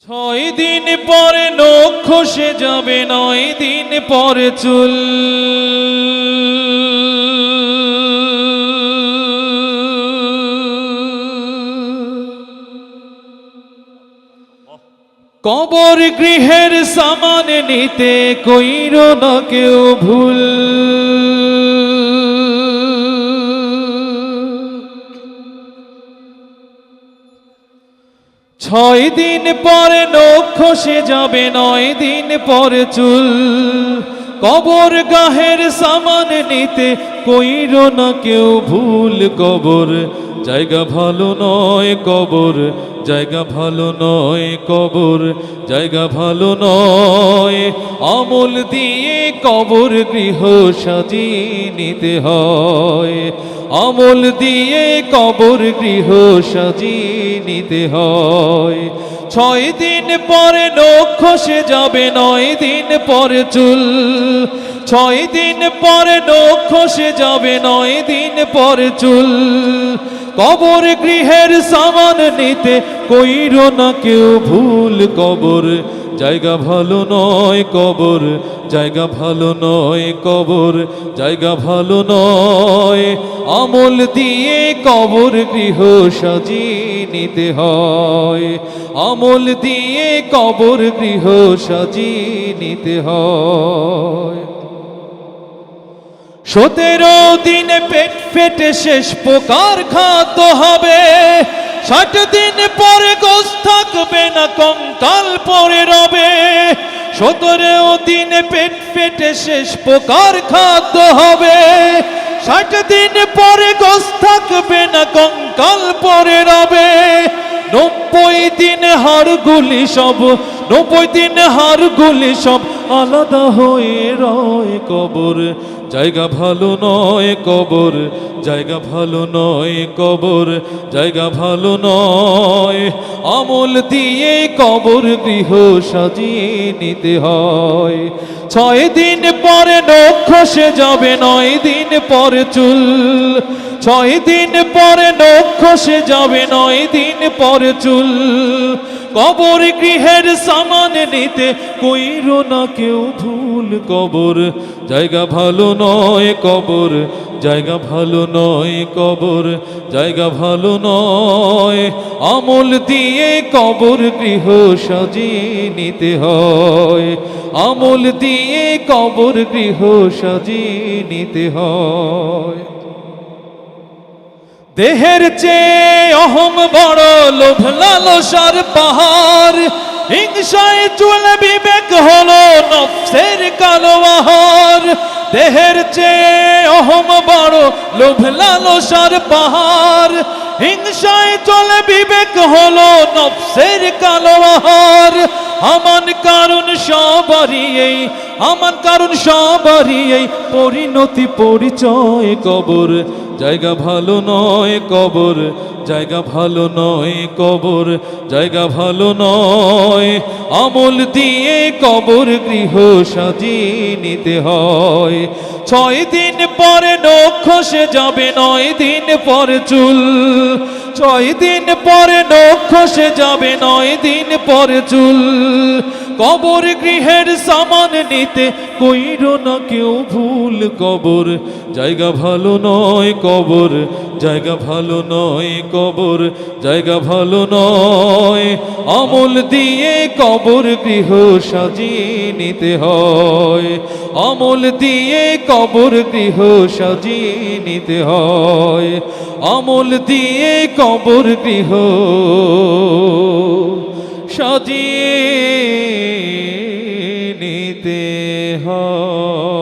ছয় দিন পরে নখ খসে যাবে, 9 দিন পরে চুল। কবর গৃহের সামান নিতে কইরো না কেউ ভুল। ছয় দিন পরে নখ খসে যাবে, 9 দিন পরে চুল। কবর গাহের সামান নিতে কইরো না কেউ ভুল। কবর জায়গা ভালো নয়, কবর জায়গা ভালো নয়, কবর জায়গা ভালো নয়। আমল দিয়ে কবর গৃহ সাজিয়ে নিতে হয়, আমল দিয়ে কবর গৃহ সাজিয়ে নিতে হয়। 6 দিন পরে নখ খসে যাবে, 9 দিন পরে চুল। 6 দিন পরে নখ খসে যাবে, 9 দিন পরে চুল। কবর গৃহের সামান নিতে কইরো না কেউ ভুল। কবর জায়গা ভালো নয়, কবর জায়গা ভালো নয়, কবর জায়গা ভালো নয়। আমল দিয়ে কবর গৃহ সাজিয়ে নিতে হয়, আমল দিয়ে কবর গৃহ সাজিয়ে নিতে হয়। 17 দিনে পেট ফেটে শেষ প্রকার খাদ্য হবে। 60 দিন পরে গোশ থাকবে না, কঙ্কাল পরে রবে। 17 দিনে পেট ফেটে শেষ প্রকার খাদ্য হবে। 60 দিন পরে গোশ থাকবে না, কঙ্কাল পরে রবে। 90 দিন হাড়গুলি সব, 90 দিন হাড়গুলি সব আলাদা হয়ে রয়। কবর জায়গা ভালো নয়, কবর জায়গা ভালো নয়, কবর জায়গা ভালো নয়। আমল দিয়ে কবর গৃহ সাজিয়ে নিতে হয়। 6 দিন পরে নখ খসে যাবে, 9 দিন পরে চুল। 6 দিন পরে নখ খসে যাবে, 9 দিন পরে চুল। কবর গৃহের সামান নিতে কইরো না কেউ ভুল। কবর জায়গা ভালো নয়, কবর জায়গা ভালো নয়, কবর জায়গা ভালো নয়। আমল দিয়ে কবর গৃহ সাজিয়ে নিতে হয়, আমল দিয়ে কবর গৃহ সাজিয়ে নিতে হয়। দেহের চেয়ে অহম বড়, লোভ লালসার পাহাড়। হিংসায় চলে বিবেক হলো নফসের কালো আহার। দেহের চেয়ে অহম বড়, লোভ লালসার পাহাড়। হিংসায় চলে বিবেক হলো নফসের কালো আহার। আমান কারণ সবারই এই, আমান কারণ সবারই এই পরিণতি পরিচয়। কবর জায়গা ভালো নয়, কবর জায়গা ভালো নয়, কবর জায়গা ভালো নয়। আমল দিয়ে কবর গৃহ সাজিয়ে নিতে হয়। 6 দিন পরে নখ খসে যাবে, 9 দিন পরে চুল। 6 দিন পরে নখ খসে যাবে, 9 দিন পরে চুল। কবর গৃহের সামান নিতে কইরো না কেউ ভুল। কবর জায়গা ভালো নয়, কবর জায়গা ভালো নয়, কবর জায়গা ভালো নয়। আমল দিয়ে কবর গৃহ সাজিয়ে নিতে হয়, আমল দিয়ে কবর গৃহ সাজিয়ে নিতে হয়, আমল দিয়ে কবর গৃহ সাজিয়ে নিতে হয়।